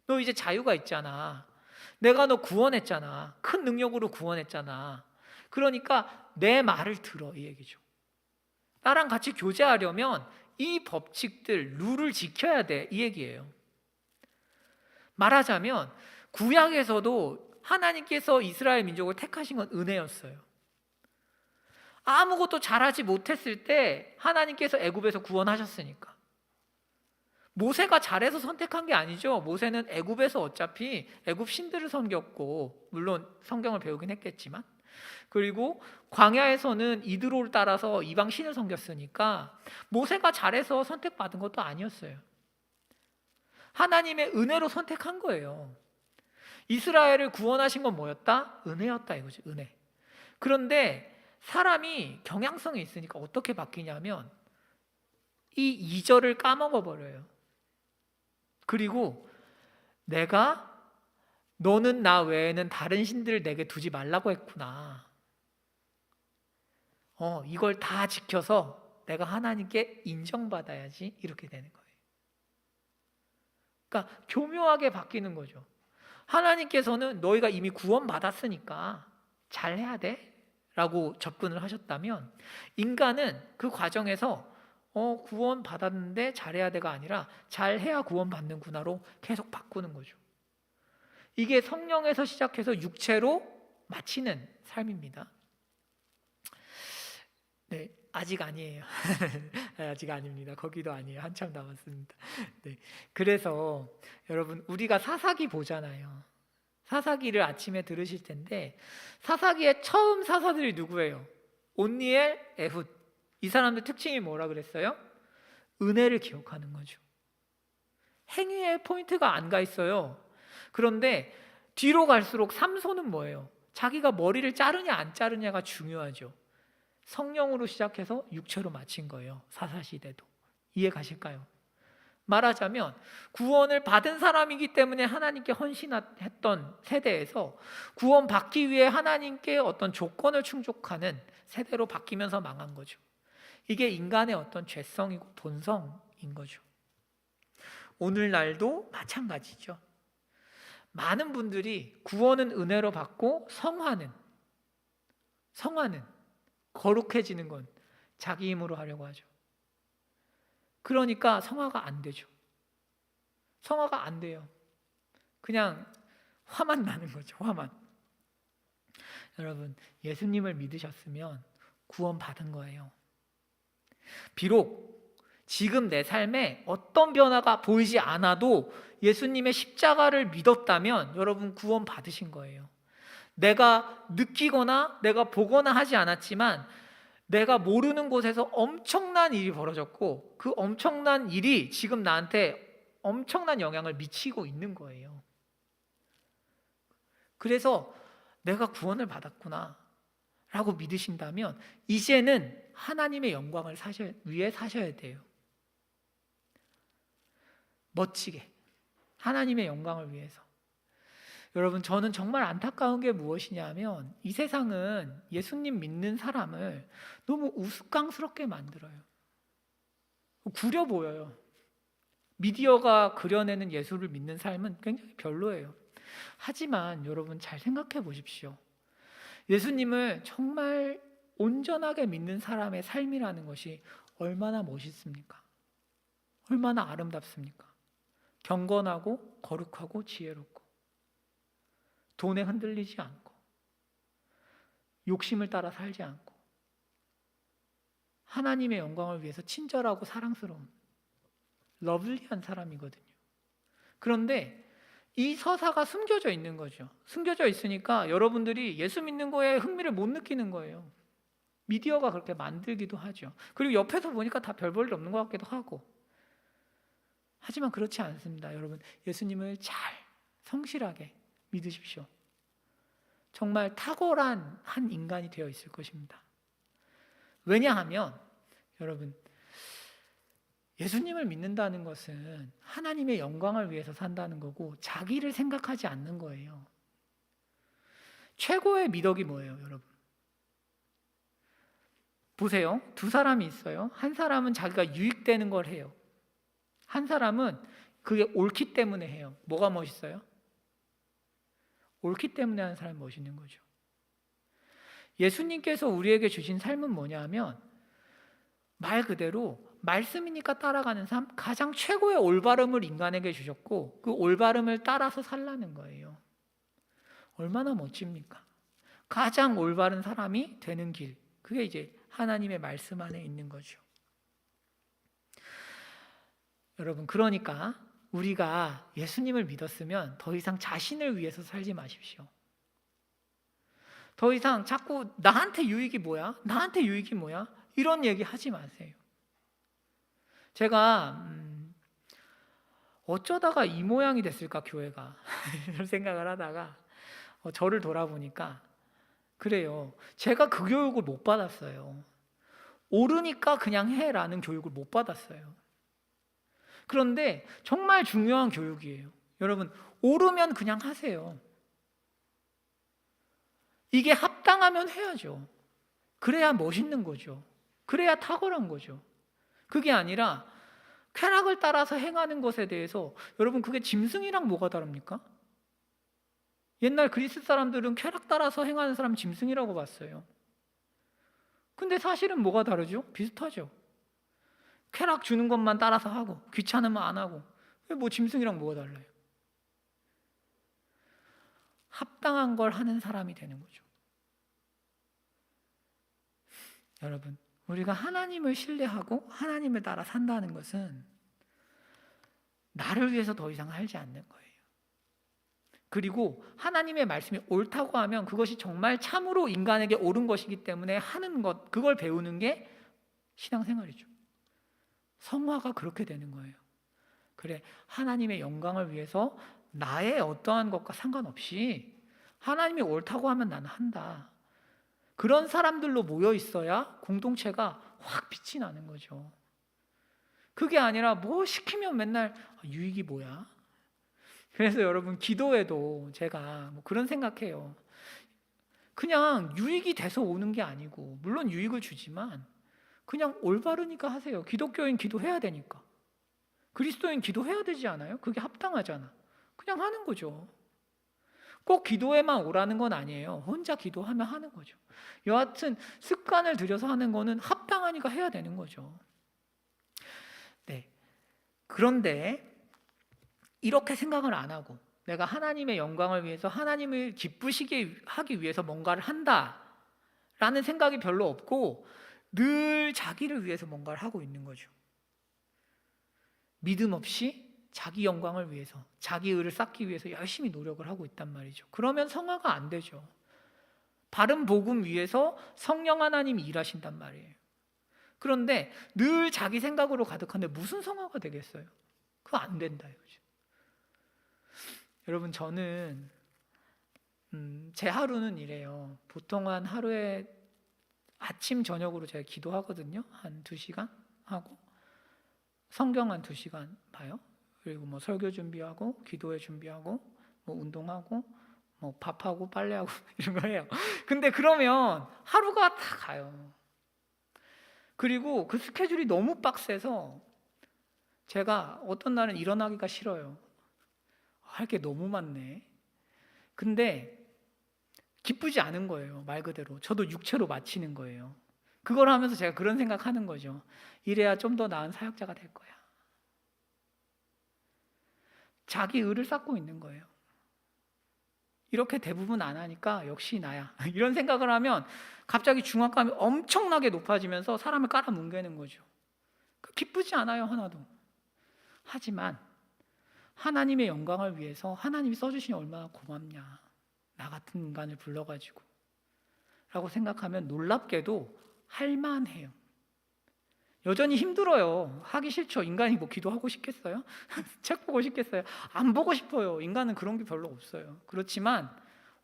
너 이제 자유가 있잖아. 내가 너 구원했잖아. 큰 능력으로 구원했잖아. 그러니까 내 말을 들어 이 얘기죠. 나랑 같이 교제하려면 이 법칙들, 룰을 지켜야 돼 이 얘기예요. 말하자면 구약에서도 하나님께서 이스라엘 민족을 택하신 건 은혜였어요. 아무것도 잘하지 못했을 때 하나님께서 애굽에서 구원하셨으니까. 모세가 잘해서 선택한 게 아니죠. 모세는 애굽에서 어차피 애굽 신들을 섬겼고 물론 성경을 배우긴 했겠지만 그리고 광야에서는 이드로를 따라서 이방 신을 섬겼으니까 모세가 잘해서 선택받은 것도 아니었어요. 하나님의 은혜로 선택한 거예요. 이스라엘을 구원하신 건 뭐였다? 은혜였다 이거죠. 은혜. 그런데 사람이 경향성이 있으니까 어떻게 바뀌냐면 이 2절을 까먹어 버려요. 그리고 내가 너는 나 외에는 다른 신들을 내게 두지 말라고 했구나. 이걸 다 지켜서 내가 하나님께 인정받아야지 이렇게 되는 거예요. 그러니까 교묘하게 바뀌는 거죠. 하나님께서는 너희가 이미 구원받았으니까 잘해야 돼 라고 접근을 하셨다면 인간은 그 과정에서 구원받았는데 잘해야 돼가 아니라 잘해야 구원받는구나로 계속 바꾸는 거죠. 이게 성령에서 시작해서 육체로 마치는 삶입니다. 네, 아직 아니에요. 아직 아닙니다. 거기도 아니에요. 한참 남았습니다. 네, 그래서 여러분 우리가 사사기 보잖아요. 사사기를 아침에 들으실 텐데 사사기의 처음 사사들이 누구예요? 온니엘, 에훗. 이 사람들 특징이 뭐라 그랬어요? 은혜를 기억하는 거죠. 행위에 포인트가 안 가 있어요. 그런데 뒤로 갈수록 삼손은 뭐예요? 자기가 머리를 자르냐 안 자르냐가 중요하죠. 성령으로 시작해서 육체로 마친 거예요. 사사시대도. 이해 가실까요? 말하자면 구원을 받은 사람이기 때문에 하나님께 헌신했던 세대에서 구원받기 위해 하나님께 어떤 조건을 충족하는 세대로 바뀌면서 망한 거죠. 이게 인간의 어떤 죄성이고 본성인 거죠. 오늘날도 마찬가지죠. 많은 분들이 구원은 은혜로 받고 성화는 거룩해지는 건 자기 힘으로 하려고 하죠. 그러니까 성화가 안 되죠. 성화가 안 돼요. 그냥 화만 나는 거죠. 화만. 여러분, 예수님을 믿으셨으면 구원받은 거예요. 비록 지금 내 삶에 어떤 변화가 보이지 않아도 예수님의 십자가를 믿었다면 여러분 구원 받으신 거예요. 내가 느끼거나 내가 보거나 하지 않았지만 내가 모르는 곳에서 엄청난 일이 벌어졌고 그 엄청난 일이 지금 나한테 엄청난 영향을 미치고 있는 거예요. 그래서 내가 구원을 받았구나 라고 믿으신다면 이제는 하나님의 영광을 위해 사셔야 돼요. 멋지게 하나님의 영광을 위해서. 여러분, 저는 정말 안타까운 게 무엇이냐면 이 세상은 예수님 믿는 사람을 너무 우스꽝스럽게 만들어요. 구려 보여요. 미디어가 그려내는 예수를 믿는 삶은 굉장히 별로예요. 하지만 여러분 잘 생각해 보십시오. 예수님을 정말 온전하게 믿는 사람의 삶이라는 것이 얼마나 멋있습니까? 얼마나 아름답습니까? 경건하고 거룩하고 지혜롭고 돈에 흔들리지 않고 욕심을 따라 살지 않고 하나님의 영광을 위해서 친절하고 사랑스러운 러블리한 사람이거든요. 그런데 이 서사가 숨겨져 있는 거죠. 숨겨져 있으니까 여러분들이 예수 믿는 거에 흥미를 못 느끼는 거예요. 미디어가 그렇게 만들기도 하죠. 그리고 옆에서 보니까 다 별 볼 일 없는 것 같기도 하고. 하지만 그렇지 않습니다. 여러분, 예수님을 잘 성실하게 믿으십시오. 정말 탁월한 한 인간이 되어 있을 것입니다. 왜냐하면 여러분, 예수님을 믿는다는 것은 하나님의 영광을 위해서 산다는 거고 자기를 생각하지 않는 거예요. 최고의 미덕이 뭐예요, 여러분? 보세요. 두 사람이 있어요. 한 사람은 자기가 유익되는 걸 해요. 한 사람은 그게 옳기 때문에 해요. 뭐가 멋있어요? 옳기 때문에 하는 사람이 멋있는 거죠. 예수님께서 우리에게 주신 삶은 뭐냐면 말 그대로 말씀이니까 따라가는 삶, 가장 최고의 올바름을 인간에게 주셨고 그 올바름을 따라서 살라는 거예요. 얼마나 멋집니까? 가장 올바른 사람이 되는 길, 그게 이제 하나님의 말씀 안에 있는 거죠. 여러분, 그러니까 우리가 예수님을 믿었으면 더 이상 자신을 위해서 살지 마십시오. 더 이상 자꾸 나한테 유익이 뭐야? 나한테 유익이 뭐야? 이런 얘기 하지 마세요. 제가 어쩌다가 이 모양이 됐을까 교회가 이런 생각을 하다가 저를 돌아보니까 그래요. 제가 그 교육을 못 받았어요. 옳으니까 그냥 해라는 교육을 못 받았어요. 그런데 정말 중요한 교육이에요. 여러분, 옳으면 그냥 하세요. 이게 합당하면 해야죠. 그래야 멋있는 거죠. 그래야 탁월한 거죠. 그게 아니라 쾌락을 따라서 행하는 것에 대해서 여러분, 그게 짐승이랑 뭐가 다릅니까? 옛날 그리스 사람들은 쾌락 따라서 행하는 사람 짐승이라고 봤어요. 근데 사실은 뭐가 다르죠? 비슷하죠. 쾌락 주는 것만 따라서 하고 귀찮으면 안 하고 뭐 짐승이랑 뭐가 달라요? 합당한 걸 하는 사람이 되는 거죠. 여러분, 우리가 하나님을 신뢰하고 하나님을 따라 산다는 것은 나를 위해서 더 이상 살지 않는 거예요. 그리고 하나님의 말씀이 옳다고 하면 그것이 정말 참으로 인간에게 옳은 것이기 때문에 하는 것, 그걸 배우는 게 신앙생활이죠. 성화가 그렇게 되는 거예요. 그래, 하나님의 영광을 위해서 나의 어떠한 것과 상관없이 하나님이 옳다고 하면 나는 한다. 그런 사람들로 모여 있어야 공동체가 확 빛이 나는 거죠. 그게 아니라 뭐 시키면 맨날 유익이 뭐야? 그래서 여러분, 기도에도 제가 뭐 그런 생각해요. 그냥 유익이 돼서 오는 게 아니고, 물론 유익을 주지만 그냥 올바르니까 하세요. 기독교인 기도해야 되니까. 그리스도인 기도해야 되지 않아요? 그게 합당하잖아. 그냥 하는 거죠. 꼭 기도에만 오라는 건 아니에요. 혼자 기도하면 하는 거죠. 여하튼 습관을 들여서 하는 거는 합당하니까 해야 되는 거죠. 네. 그런데 이렇게 생각을 안 하고 내가 하나님의 영광을 위해서 하나님을 기쁘시게 하기 위해서 뭔가를 한다라는 생각이 별로 없고 늘 자기를 위해서 뭔가를 하고 있는 거죠. 믿음 없이 자기 영광을 위해서, 자기 의를 쌓기 위해서 열심히 노력을 하고 있단 말이죠. 그러면 성화가 안 되죠. 바른 복음 위에서 성령 하나님이 일하신단 말이에요. 그런데 늘 자기 생각으로 가득한데 무슨 성화가 되겠어요? 그거 안 된다 이거죠. 여러분, 저는 제 하루는 이래요. 보통 한 하루에 아침 저녁으로 제가 기도하거든요. 한 2시간 하고 성경 한 2시간 봐요. 그리고 뭐 설교 준비하고 기도회 준비하고 뭐 운동하고 뭐 밥하고 빨래하고 이런 거 해요. 근데 그러면 하루가 다 가요. 그리고 그 스케줄이 너무 빡세서 제가 어떤 날은 일어나기가 싫어요. 할 게 너무 많네. 근데 기쁘지 않은 거예요. 말 그대로 저도 육체로 마치는 거예요. 그걸 하면서 제가 그런 생각하는 거죠. 이래야 좀 더 나은 사역자가 될 거야. 자기 의를 쌓고 있는 거예요. 이렇게 대부분 안 하니까 역시 나야. 이런 생각을 하면 갑자기 중압감이 엄청나게 높아지면서 사람을 깔아뭉개는 거죠. 기쁘지 않아요, 하나도. 하지만 하나님의 영광을 위해서 하나님이 써주시니 얼마나 고맙냐. 나 같은 인간을 불러가지고 라고 생각하면 놀랍게도 할만해요. 여전히 힘들어요. 하기 싫죠. 인간이 뭐 기도하고 싶겠어요? 책 보고 싶겠어요? 안 보고 싶어요. 인간은 그런 게 별로 없어요. 그렇지만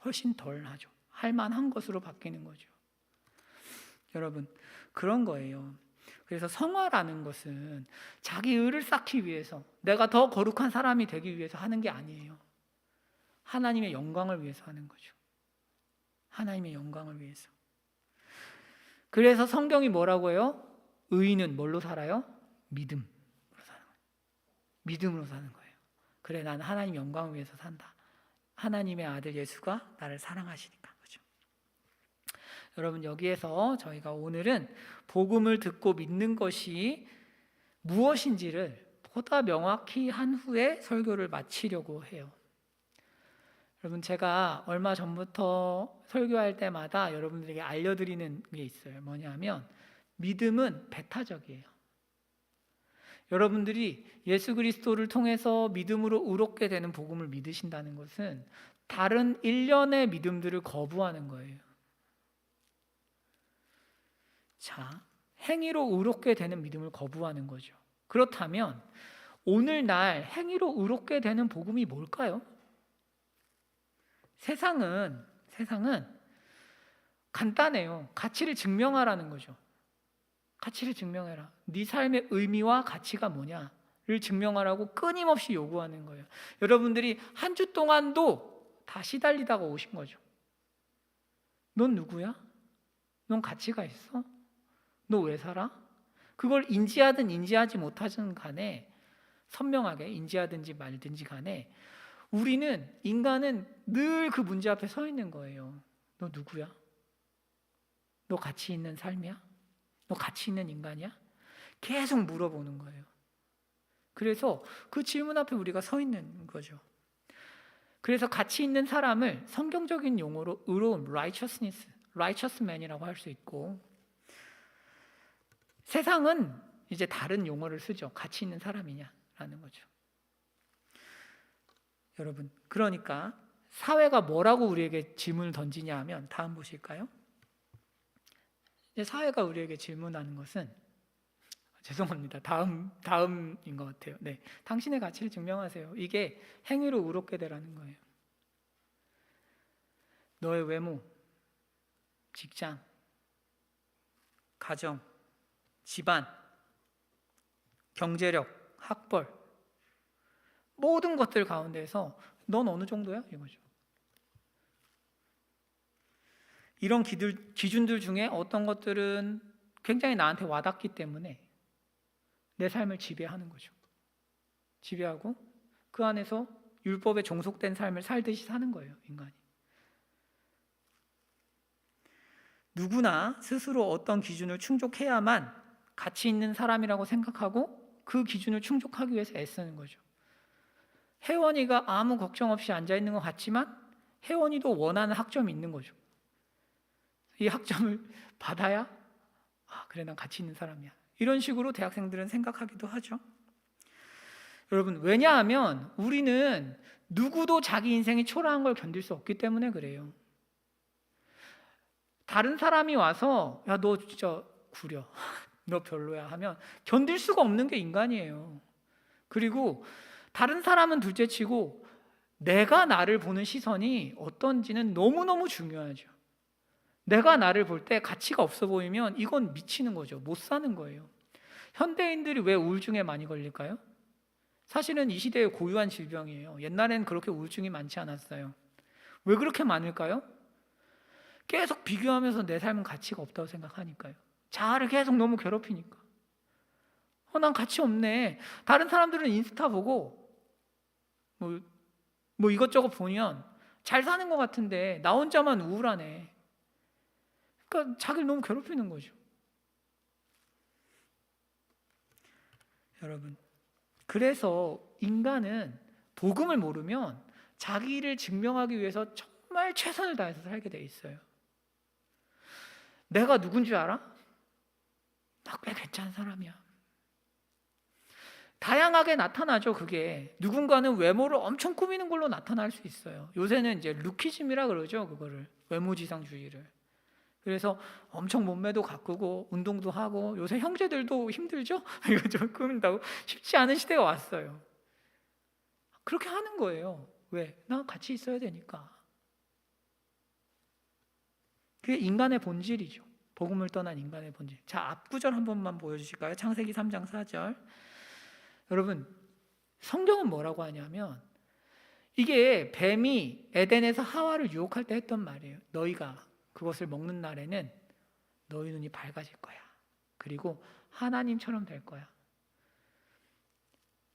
훨씬 덜 하죠. 할만한 것으로 바뀌는 거죠. 여러분, 그런 거예요. 그래서 성화라는 것은 자기 의를 쌓기 위해서, 내가 더 거룩한 사람이 되기 위해서 하는 게 아니에요. 하나님의 영광을 위해서 하는 거죠. 하나님의 영광을 위해서. 그래서 성경이 뭐라고 해요? 의인은 뭘로 살아요? 믿음으로 사는 거예요. 믿음으로 사는 거예요. 그래, 나는 하나님 영광을 위해서 산다. 하나님의 아들 예수가 나를 사랑하시니까. 그렇죠? 여러분, 여기에서 저희가 오늘은 복음을 듣고 믿는 것이 무엇인지를 보다 명확히 한 후에 설교를 마치려고 해요. 여러분, 제가 얼마 전부터 설교할 때마다 여러분들에게 알려드리는 게 있어요. 뭐냐면 믿음은 배타적이에요. 여러분들이 예수 그리스도를 통해서 믿음으로 의롭게 되는 복음을 믿으신다는 것은 다른 일련의 믿음들을 거부하는 거예요. 자, 행위로 의롭게 되는 믿음을 거부하는 거죠. 그렇다면 오늘날 행위로 의롭게 되는 복음이 뭘까요? 세상은 간단해요. 가치를 증명하라는 거죠. 가치를 증명해라. 네 삶의 의미와 가치가 뭐냐를 증명하라고 끊임없이 요구하는 거예요. 여러분들이 한 주 동안도 다 시달리다가 오신 거죠. 넌 누구야? 넌 가치가 있어? 너 왜 살아? 그걸 인지하든 인지하지 못하든 간에, 선명하게 인지하든지 말든지 간에 인간은 늘 그 문제 앞에 서 있는 거예요. 너 누구야? 너 가치 있는 삶이야? 너 가치 있는 인간이야? 계속 물어보는 거예요. 그래서 그 질문 앞에 우리가 서 있는 거죠. 그래서 가치 있는 사람을 성경적인 용어로 의로움, righteous man이라고 할 수 있고, 세상은 이제 다른 용어를 쓰죠. 가치 있는 사람이냐라는 거죠. 여러분, 그러니까 사회가 뭐라고 우리에게 질문을 던지냐 하면, 다음 보실까요? 사회가 우리에게 질문하는 것은, 죄송합니다. 다음인 것 같아요. 네, 당신의 가치를 증명하세요. 이게 행위로 의롭게 되라는 거예요. 너의 외모, 직장, 가정, 집안, 경제력, 학벌, 모든 것들 가운데서 넌 어느 정도야? 이거죠. 이런 기준들 중에 어떤 것들은 굉장히 나한테 와닿기 때문에 내 삶을 지배하는 거죠. 지배하고 그 안에서 율법에 종속된 삶을 살듯이 사는 거예요, 인간이. 누구나 스스로 어떤 기준을 충족해야만 가치 있는 사람이라고 생각하고 그 기준을 충족하기 위해서 애쓰는 거죠. 혜원이가 아무 걱정 없이 앉아있는 것 같지만 혜원이도 원하는 학점이 있는 거죠. 이 학점을 받아야 그래, 난 가치 있는 사람이야. 이런 식으로 대학생들은 생각하기도 하죠. 여러분, 왜냐하면 우리는 누구도 자기 인생이 초라한 걸 견딜 수 없기 때문에 그래요. 다른 사람이 와서 야, 너 진짜 구려. 너 별로야 하면 견딜 수가 없는 게 인간이에요. 그리고 다른 사람은 둘째치고 내가 나를 보는 시선이 어떤지는 너무너무 중요하죠. 내가 나를 볼 때 가치가 없어 보이면 이건 미치는 거죠. 못 사는 거예요. 현대인들이 왜 우울증에 많이 걸릴까요? 사실은 이 시대의 고유한 질병이에요. 옛날에는 그렇게 우울증이 많지 않았어요. 왜 그렇게 많을까요? 계속 비교하면서 내 삶은 가치가 없다고 생각하니까요. 자아를 계속 너무 괴롭히니까. 난 가치 없네. 다른 사람들은 인스타 보고 뭐 이것저것 보면 잘 사는 것 같은데 나 혼자만 우울하네. 그러니까 자기를 너무 괴롭히는 거죠. 여러분, 그래서 인간은 복음을 모르면 자기를 증명하기 위해서 정말 최선을 다해서 살게 돼 있어요. 내가 누군 줄 알아? 나 꽤 괜찮은 사람이야. 다양하게 나타나죠. 그게 누군가는 외모를 엄청 꾸미는 걸로 나타날 수 있어요. 요새는 이제 루키즘이라 그러죠. 그거를 외모지상주의를. 그래서 엄청 몸매도 가꾸고 운동도 하고, 요새 형제들도 힘들죠? 이거 좀 꾸민다고 쉽지 않은 시대가 왔어요. 그렇게 하는 거예요. 왜? 나 같이 있어야 되니까. 그게 인간의 본질이죠. 복음을 떠난 인간의 본질. 자, 앞구절 한 번만 보여주실까요? 창세기 3장 4절. 여러분, 성경은 뭐라고 하냐면 이게 뱀이 에덴에서 하와를 유혹할 때 했던 말이에요. 너희가 그것을 먹는 날에는 너희 눈이 밝아질 거야. 그리고 하나님처럼 될 거야.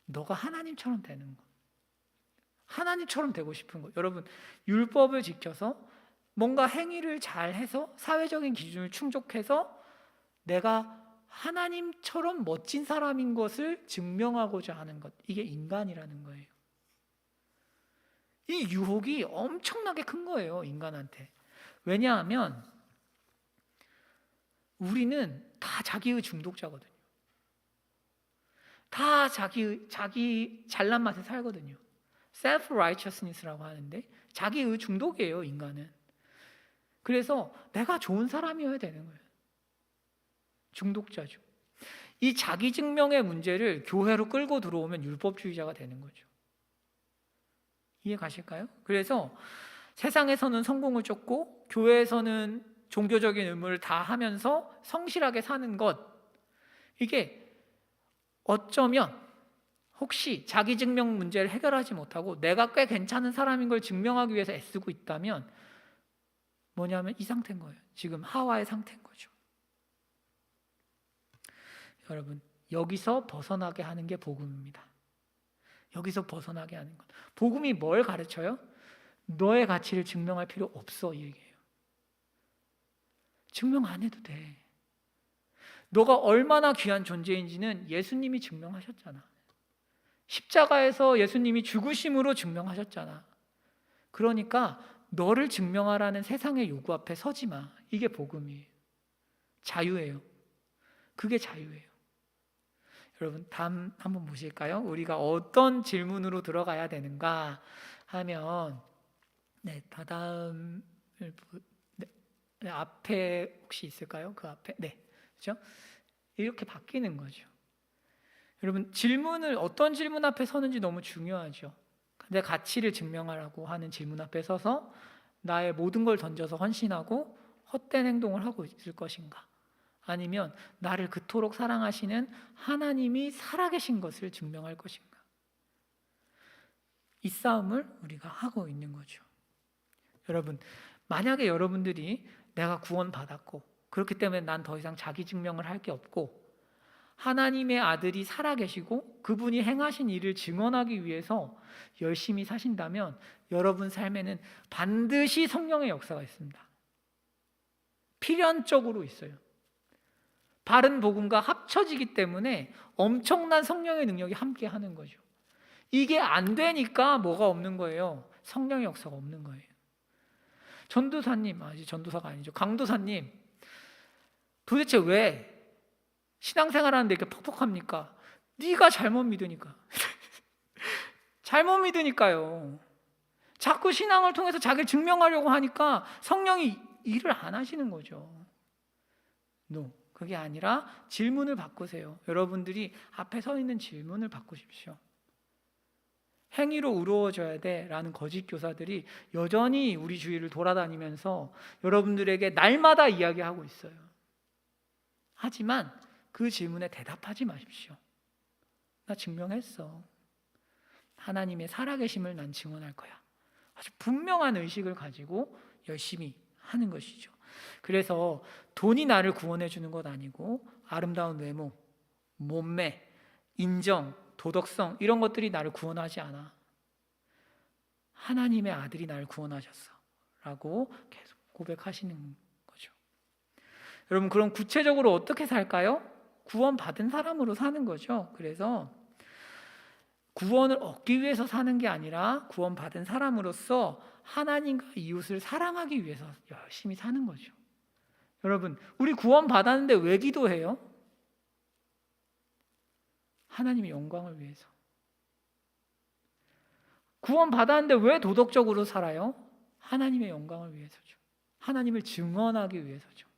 너가 하나님처럼 되는 거. 하나님처럼 되고 싶은 거. 여러분, 율법을 지켜서 뭔가 행위를 잘 해서 사회적인 기준을 충족해서 내가 하나님처럼 멋진 사람인 것을 증명하고자 하는 것. 이게 인간이라는 거예요. 이 유혹이 엄청나게 큰 거예요, 인간한테. 왜냐하면 우리는 다 자기의 중독자거든요. 다 자기 잘난 맛에 살거든요. self-righteousness라고 하는데 자기의 중독이에요, 인간은. 그래서 내가 좋은 사람이어야 되는 거예요. 중독자죠. 이 자기 증명의 문제를 교회로 끌고 들어오면 율법주의자가 되는 거죠. 이해 가실까요? 그래서 세상에서는 성공을 쫓고 교회에서는 종교적인 의무를 다 하면서 성실하게 사는 것, 이게 어쩌면 혹시 자기 증명 문제를 해결하지 못하고 내가 꽤 괜찮은 사람인 걸 증명하기 위해서 애쓰고 있다면 뭐냐면 이 상태인 거예요. 지금 하와의 상태인 거죠. 여러분, 여기서 벗어나게 하는 게 복음입니다. 여기서 벗어나게 하는 것. 복음이 뭘 가르쳐요? 너의 가치를 증명할 필요 없어, 이 얘기예요. 증명 안 해도 돼. 너가 얼마나 귀한 존재인지는 예수님이 증명하셨잖아. 십자가에서 예수님이 죽으심으로 증명하셨잖아. 그러니까 너를 증명하라는 세상의 요구 앞에 서지 마. 이게 복음이에요. 자유예요. 그게 자유예요. 여러분, 다음 한번 보실까요? 우리가 어떤 질문으로 들어가야 되는가 하면, 다음을 앞에 혹시 있을까요? 그 앞에, 그렇죠? 이렇게 바뀌는 거죠. 여러분, 질문을 어떤 질문 앞에 서는지 너무 중요하죠. 내 가치를 증명하라고 하는 질문 앞에 서서 나의 모든 걸 던져서 헌신하고 헛된 행동을 하고 있을 것인가? 아니면 나를 그토록 사랑하시는 하나님이 살아계신 것을 증명할 것인가? 이 싸움을 우리가 하고 있는 거죠. 여러분, 만약에 여러분들이 내가 구원받았고 그렇기 때문에 난 더 이상 자기 증명을 할 게 없고 하나님의 아들이 살아계시고 그분이 행하신 일을 증언하기 위해서 열심히 사신다면 여러분 삶에는 반드시 성령의 역사가 있습니다. 필연적으로 있어요. 바른 복음과 합쳐지기 때문에 엄청난 성령의 능력이 함께 하는 거죠. 이게 안 되니까 뭐가 없는 거예요? 성령의 역사가 없는 거예요. 전도사님, 전도사가 아니죠. 강도사님, 도대체 왜 신앙생활하는데 이렇게 퍽퍽합니까? 네가 잘못 믿으니까. 잘못 믿으니까요. 자꾸 신앙을 통해서 자기를 증명하려고 하니까 성령이 일을 안 하시는 거죠. No. 그게 아니라 질문을 바꾸세요. 여러분들이 앞에 서 있는 질문을 바꾸십시오. 행위로 의로워져야 돼 라는 거짓 교사들이 여전히 우리 주위를 돌아다니면서 여러분들에게 날마다 이야기하고 있어요. 하지만 그 질문에 대답하지 마십시오. 나 증명했어. 하나님의 살아계심을 난 증언할 거야. 아주 분명한 의식을 가지고 열심히 하는 것이죠. 그래서 돈이 나를 구원해 주는 것 아니고 아름다운 외모, 몸매, 인정, 도덕성 이런 것들이 나를 구원하지 않아. 하나님의 아들이 나를 구원하셨어 라고 계속 고백하시는 거죠. 여러분, 그럼 구체적으로 어떻게 살까요? 구원받은 사람으로 사는 거죠. 그래서 구원을 얻기 위해서 사는 게 아니라 구원받은 사람으로서 하나님과 이웃을 사랑하기 위해서 열심히 사는 거죠. 여러분, 우리 구원받았는데 왜 기도해요? 하나님의 영광을 위해서. 구원받았는데 왜 도덕적으로 살아요? 하나님의 영광을 위해서죠. 하나님을 증언하기 위해서죠.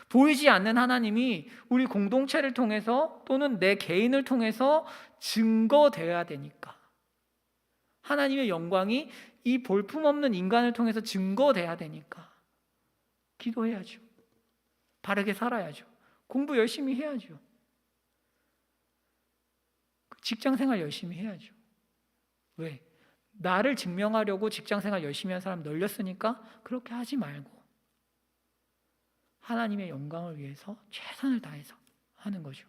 보이지 않는 하나님이 우리 공동체를 통해서 또는 내 개인을 통해서 증거되어야 되니까. 하나님의 영광이 이 볼품없는 인간을 통해서 증거돼야 되니까 기도해야죠. 바르게 살아야죠. 공부 열심히 해야죠. 직장생활 열심히 해야죠. 왜? 나를 증명하려고 직장생활 열심히 한 사람 널렸으니까 그렇게 하지 말고 하나님의 영광을 위해서 최선을 다해서 하는 거죠.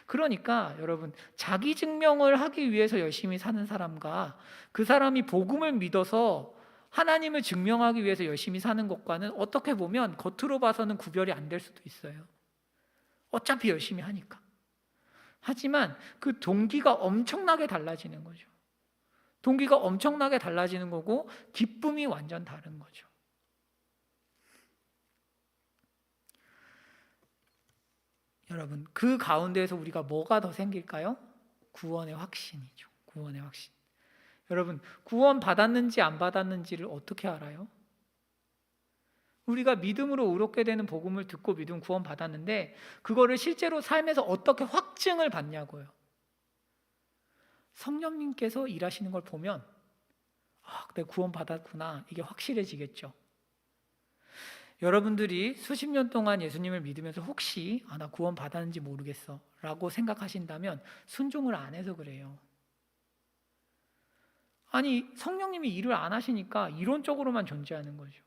그러니까 여러분, 자기 증명을 하기 위해서 열심히 사는 사람과 그 사람이 복음을 믿어서 하나님을 증명하기 위해서 열심히 사는 것과는 어떻게 보면 겉으로 봐서는 구별이 안 될 수도 있어요. 어차피 열심히 하니까. 하지만 그 동기가 엄청나게 달라지는 거죠. 동기가 엄청나게 달라지는 거고 기쁨이 완전 다른 거죠. 여러분, 그 가운데에서 우리가 뭐가 더 생길까요? 구원의 확신이죠. 구원의 확신. 여러분, 구원 받았는지 안 받았는지를 어떻게 알아요? 우리가 믿음으로 의롭게 되는 복음을 듣고 믿음 구원 받았는데 그거를 실제로 삶에서 어떻게 확증을 받냐고요. 성령님께서 일하시는 걸 보면 내가 구원 받았구나, 이게 확실해지겠죠. 여러분들이 수십 년 동안 예수님을 믿으면서 혹시 나 구원 받았는지 모르겠어 라고 생각하신다면 순종을 안 해서 그래요. 아니, 성령님이 일을 안 하시니까 이론적으로만 존재하는 거죠.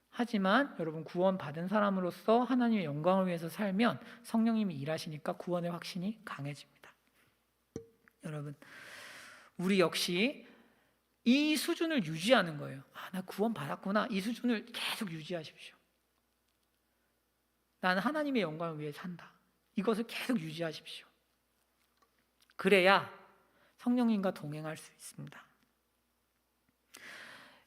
하지만 여러분, 구원 받은 사람으로서 하나님의 영광을 위해서 살면 성령님이 일하시니까 구원의 확신이 강해집니다. 여러분, 우리 역시 이 수준을 유지하는 거예요. 나 구원 받았구나. 이 수준을 계속 유지하십시오. 나는 하나님의 영광을 위해 산다. 이것을 계속 유지하십시오. 그래야 성령님과 동행할 수 있습니다.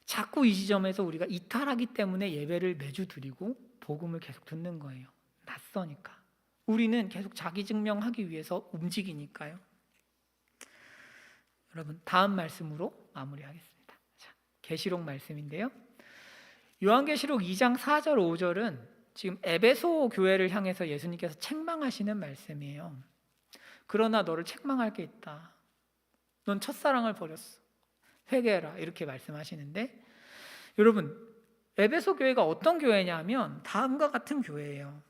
자꾸 이 지점에서 우리가 이탈하기 때문에 예배를 매주 드리고 복음을 계속 듣는 거예요. 낯서니까. 우리는 계속 자기 증명하기 위해서 움직이니까요. 여러분, 다음 말씀으로 마무리하겠습니다. 자, 계시록 말씀인데요. 요한계시록 2장 4절 5절은 지금 에베소 교회를 향해서 예수님께서 책망하시는 말씀이에요. 그러나 너를 책망할 게 있다. 넌 첫사랑을 버렸어. 회개해라. 이렇게 말씀하시는데, 여러분, 에베소 교회가 어떤 교회냐면 다음과 같은 교회예요.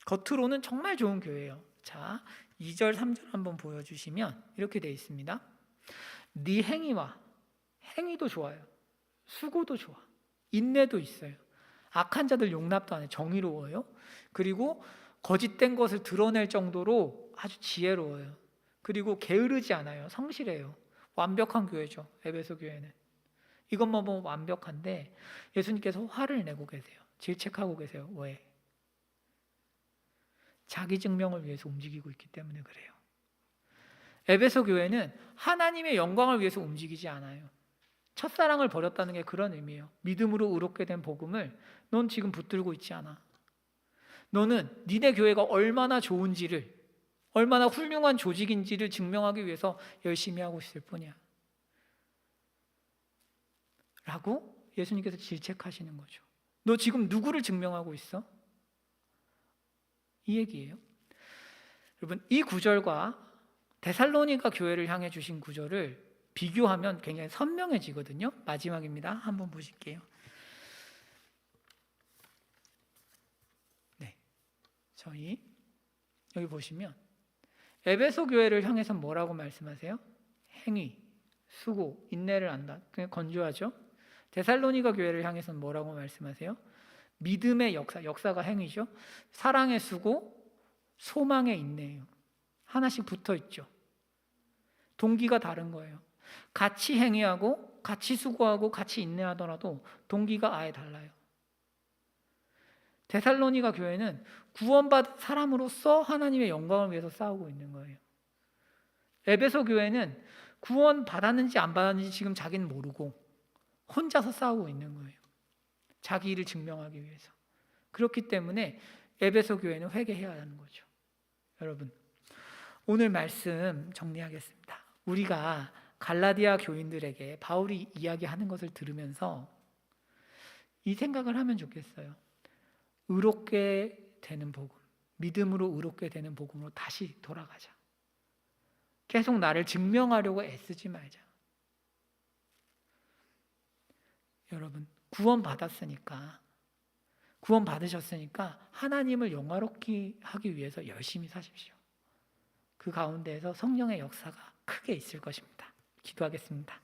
겉으로는 정말 좋은 교회예요. 자, 2절 3절 한번 보여주시면 이렇게 되어 있습니다. 네 행위와, 행위도 좋아요. 수고도 좋아. 인내도 있어요. 악한 자들 용납도 안 해. 정의로워요. 그리고 거짓된 것을 드러낼 정도로 아주 지혜로워요. 그리고 게으르지 않아요. 성실해요. 완벽한 교회죠. 에베소 교회는. 이것만 보면 완벽한데 예수님께서 화를 내고 계세요. 질책하고 계세요. 왜? 자기 증명을 위해서 움직이고 있기 때문에 그래요. 에베소 교회는 하나님의 영광을 위해서 움직이지 않아요. 첫사랑을 버렸다는 게 그런 의미예요. 믿음으로 의롭게 된 복음을 넌 지금 붙들고 있지 않아. 너는 니네 교회가 얼마나 좋은지를, 얼마나 훌륭한 조직인지를 증명하기 위해서 열심히 하고 있을 뿐이야 라고 예수님께서 질책하시는 거죠. 너 지금 누구를 증명하고 있어? 이 얘기예요. 여러분, 이 구절과 데살로니가 교회를 향해 주신 구절을 비교하면 굉장히 선명해지거든요. 마지막입니다. 한번 보실게요. 네, 저희 여기 보시면 에베소 교회를 향해서 뭐라고 말씀하세요? 행위, 수고, 인내를 안다. 그냥 건조하죠. 데살로니가 교회를 향해서는 뭐라고 말씀하세요? 믿음의 역사, 역사가 행위죠. 사랑의 수고, 소망의 인내예요. 하나씩 붙어 있죠. 동기가 다른 거예요. 같이 행위하고 같이 수고하고 같이 인내하더라도 동기가 아예 달라요. 데살로니가 교회는 구원받은 사람으로서 하나님의 영광을 위해서 싸우고 있는 거예요. 에베소 교회는 구원 받았는지 안 받았는지 지금 자기는 모르고 혼자서 싸우고 있는 거예요. 자기 일을 증명하기 위해서. 그렇기 때문에 에베소 교회는 회개해야 하는 거죠. 여러분, 오늘 말씀 정리하겠습니다. 우리가 갈라디아 교인들에게 바울이 이야기하는 것을 들으면서 이 생각을 하면 좋겠어요. 의롭게 되는 복음, 믿음으로 의롭게 되는 복음으로 다시 돌아가자. 계속 나를 증명하려고 애쓰지 말자. 여러분, 구원 받았으니까, 구원 받으셨으니까 하나님을 영화롭게 하기 위해서 열심히 사십시오. 그 가운데에서 성령의 역사가 크게 있을 것입니다. 기도하겠습니다.